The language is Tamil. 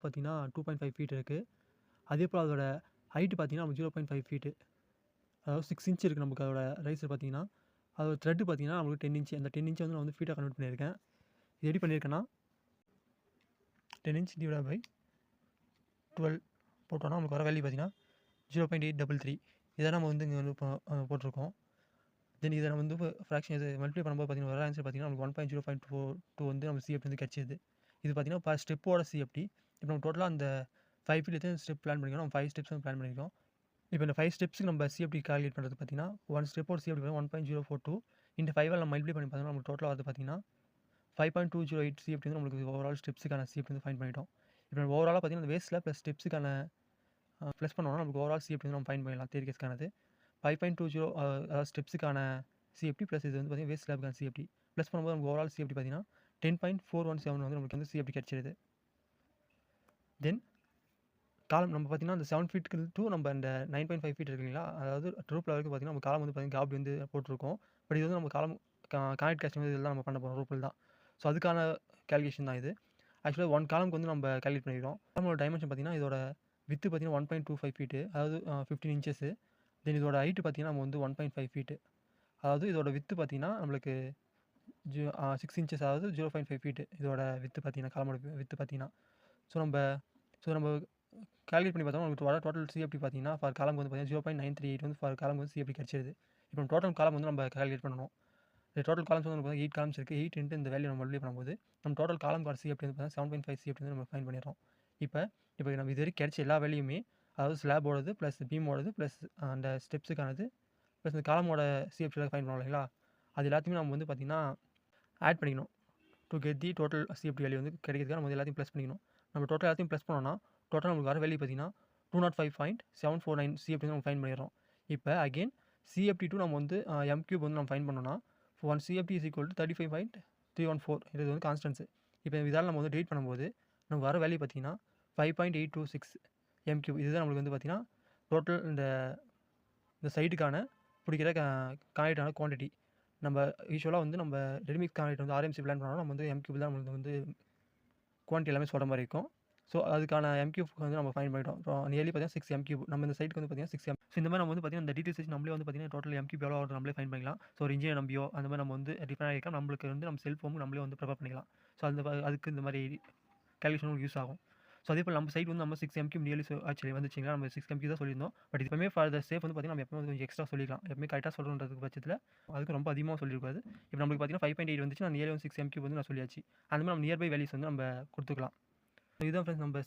பார்த்தீங்கன்னா 2.5 ஃபீட் இருக்குது. அதே போல் அதோட ஹைட்டு பார்த்தீங்கன்னா நமக்கு 0.5 ஃபீட்டு. அதாவது 6 இன்ச் இருக்குது நமக்கு அதோட ரைசர் பார்த்தீங்கன்னா. அதோட த்ரெட் பார்த்தீங்கன்னா நமக்கு 10 இன்ச். அந்த 10 இன்ச்சை வந்து நான் வந்து ஃபீட்டாக கன்வெர்ட் பண்ணியிருக்கேன். இது எப்படி பண்ணியிருக்கேன்னா 10 இன்ச் டிவைட் பை 12 போட்டோன்னா நமக்கு வர வேல்யூ பார்த்தீங்கன்னா 0.833. இதை நம்ம வந்து இங்கே வந்து போட்டிருக்கோம். தென் இதை நம்ம வந்து ஃப்ராக்ஷன் இது மல்டிப்ளை பண்ணும்போது பார்த்தீங்கன்னா வர ஆன்சர் பார்த்தீங்கன்னா நமக்கு 1.0.42 வந்து நம்ம சிஎஃப்டி வந்து கிடச்சிது. இது பார்த்தீங்கன்னா பர் ஸ்டெப்போட சிஎஃப்டி. இப்போ நம்ம டோட்டலாக அந்த 5 ஃபீட் எத்தனை ஸ்டெப் பிளான் பண்ணிக்கிறோம், நம்ம 5 ஸ்டெப்ஸ் வந்து பிளான் பண்ணியிருக்கோம். இப்போ இந்த 5 ஸ்டெப்ஸுக்கு நம்ம சிஎஃப்டி கால்குலேட் பண்ணுறது பார்த்தீங்கன்னா 1 ஸ்டெப்போட சிஎஃப்டி 1.042 இந்த 5 நம்ம மல்டிப்ளை பண்ணி பார்த்தோம்னா நமக்கு டோட்டலாக வந்து பார்த்தீங்கன்னா 5.208 சிஎஃப்டி வந்து நம்மளுக்கு ஓவரால் ஸ்டெப்ஸுக்கான சிஎஃப்டி வந்து ஃபைன் பண்ணிட்டோம். இப்போ ஓவராலாக பார்த்தீங்கன்னா அந்த வேஸ்ட்டில் ப்ளஸ் ஸ்டெப்ஸுக்கான ப்ளஸ் பண்ணோம்னா நமக்கு ஓவரால் சிஎஃப்டி வந்து நம்ம ஃபைன் பண்ணிடலாம். தேர்ட் கேஸ்க்கானது 5.20 அதாவது ஸ்டெப்ஸுக்கான சிஎஃப்டி ப்ளஸ் இது வந்து பார்த்தீங்கன்னா வேஸ்ட் ஸ்லாப்க்கான சிஎஃப்டி ப்ளஸ் பண்ணும்போது நமக்கு ஓவரால் சிஎஃப்டி பார்த்தீங்கன்னா 10.417 வந்து நமக்கு வந்து சிஎஃப்டி கிடச்சிருது. தென் காலம் நம்ம பார்த்தீங்கன்னா அந்த 7 ஃபீட்டுக்கு டூ நம்ம அந்த 9.5 ஃபீட் இருக்குங்களா, அதாவது ரூப் லெவலுக்கு பார்த்தீங்கன்னா நம்ம காலம் வந்து பார்த்தீங்கன்னா காப்டி வந்து போட்டிருக்கோம். பட் இது வந்து நம்ம காலம் கான்கிரீட் காஸ்டிங் இதெல்லாம் நம்ம பண்ண போகிறோம் ரூப்பில் தான். ஸோ அதுக்கான கேல்குலேஷன் தான் இது. ஆக்சுவலாக 1 காலமுக்கு வந்து நம்ம கேல்குலேட் பண்ணிக்கிறோம். காலமோட டைமென்ஷன் பார்த்தீங்கன்னா இதோட வித்து பார்த்தீங்கன்னா 1.25 ஃபீட்டு, அதாவது 15 இன்ச்சஸ். தென் இதோட ஹைட்டு பார்த்தீங்கன்னா நம்ம வந்து 1.5 ஃபீட்டு, அதாவது இதோட வித்து பார்த்தீங்கன்னா நம்மளுக்கு 6 இன்ச்சஸ், அதாவது 0.5 ஃபீட்டு இதோட வித்து பார்த்தீங்கன்னா காலமோட வித்து பார்த்தீங்கன்னா. ஸோ நம்ம கால்குலேட் பண்ணி பார்த்தோம்னா உங்களுக்கு வர டோட்டல் சிஎஃப்டி பார்த்தீங்கன்னா ஃபார் காலம் வந்து பார்த்தீங்கன்னா 0.938 வந்து ஃபார் காலம் வந்து சிஎஃப்டி கிடச்சிருது. இப்போ டோட்டல் காலம் வந்து நம்ம கால்குலேட் பண்ணணும். இந்த டோட்டல் காலம்ஸ் வந்து நமக்கு 8 காலம்ஸ் இருக்குது. 8 இன்ட்டு இந்த வேல்யூ நம்ம மல்டிப்ளை பண்ணும்போது நம்ம டோட்டல் காலம் கார் சிஎஃப்டி வந்து பார்த்தீங்கன்னா 7.5 சிஎஃப்டி வந்து நம்ம ஃபைன் பண்ணிடுறோம். இப்போ நம்ம இது வரைக்கும் கிடைச்ச எல்லா வேல்யூமே, அதாவது ஸ்லாபோடது ப்ளஸ் பீமோடது ப்ளஸ் அந்த ஸ்டெப்ஸுக்கானது ப்ளஸ் இந்த காலமோட சிஎஃப்டியில் ஃபைன் பண்ணோம் இல்லைங்களா, அது எல்லாத்தையுமே நம்ம வந்து பார்த்திங்கன்னா ஆட் பண்ணிக்கணும். To get the total CFT value வந்து கிடைக்கிறதுக்காக நம்ம எல்லாத்தையும் ப்ளஸ் பண்ணிக்கணும். நம்ம டோட்டல் எல்லாத்தையும் ப்ளஸ் பண்ணோம்னா டோட்டல் நமக்கு வர வேல்யூ பார்த்தீங்கன்னா 205.749 சிஎஃப்டி நம்ம ஃபைன் பண்ணிடுறோம். இப்போ அகெயின் சிஎஃப்டி டூ நம்ம வந்து எம் கியூப் வந்து நம்ம ஃபைன் பண்ணோம்னா 1 சிஎஃப்டி இஸ் ஈக்குவல் டு 35.314. இது வந்து கான்ஸ்டன்ஸு. இப்போ இதால் நம்ம வந்து டிவைட் பண்ணும்போது நமக்கு வர வேல்யூ பார்த்தீங்கன்னா 5.826 எம் கியூப். இதுதான் நம்மளுக்கு வந்து பார்த்தீங்கன்னா டோட்டல் இந்த சைட்டுக்கான பிடிக்கிற கான்கிரீட்டான குவான்டிட்டி. நம்ம யூஸ்வலாக வந்து நம்ம ரெடிமிக்ஸ் கான்கிரீட் வந்து ஆர்எம்சி பிளான் பண்ணோம்னா நம்ம வந்து எம் கியூப் தான் நம்மளுக்கு வந்து குவான்டிட்டி எல்லாமே சொல்கிற மாதிரி இருக்கும். ஸோ அதுக்கான எம் கியூப் வந்து நம்ம ஃபைன் பண்ணிட்டோம். இப்போ நியர்லி பார்த்தீங்கன்னா 6 எம் கியூப். நம்ம இந்த சைட்டுக்கு வந்து பார்த்தீங்கன்னா 6 எம். ஸோ இந்த மாதிரி நம்ம வந்து பார்த்தீங்கன்னா இந்த டீட்டெயில்ஸ் நம்மளே வந்து பார்த்தீங்கன்னா டோட்டல் எம் கியூப் எவ்வளோ ஆகும் நம்மளே ஃபைன் பண்ணிக்கலாம். ஸோ ஒரு இன்ஜினியர் நம்பியோ அந்த மாதிரி நம்ம வந்து டிஃபரெண்ட் ஆகிருக்கலாம். நம்மளுக்கு வந்து நம்ம செல்ஃப் ஹோம் நம்மளே வந்து ப்ரிப்பேர் பண்ணிக்கலாம். ஸோ அதுக்கு இந்த மாதிரி கேல்குலேஷன் யூஸ் ஆகும். ஸோ அதே போல் நம்ம சைட் வந்து நம்ம 6 எம் கியூப் நியர்லி ஆக்சுவலி வந்துச்சிங்களா, நம்ம 6 எம் கியூப் தான் சொல்லியிருந்தோம். பட் எப்பவுமே ஃபார் த சேஃப் வந்து பார்த்தீங்கன்னா நம்ம எப்பவுமே கொஞ்சம் எக்ஸ்ட்ரா சொல்லிக்கலாம். எப்பவுமே கரெக்டாக சொல்கிறதுக்கு பட்சத்தில் அதுக்கு ரொம்ப அதிகமாக சொல்லியிருக்காது. இப்போ நம்மளுக்கு பார்த்தீங்கன்னா 5.8 வந்துச்சு, நான் நியர்லி 6 எம் கியூப் வந்து நான் சொல்லியாச்சு. அந்த மாதிரி நம்ம நியர்பை வேல்யூஸ் வந்து நம்ம கொடுத்துக்கலாம். இதுதான் ஃப்ரெண்ட்ஸ் நம்ம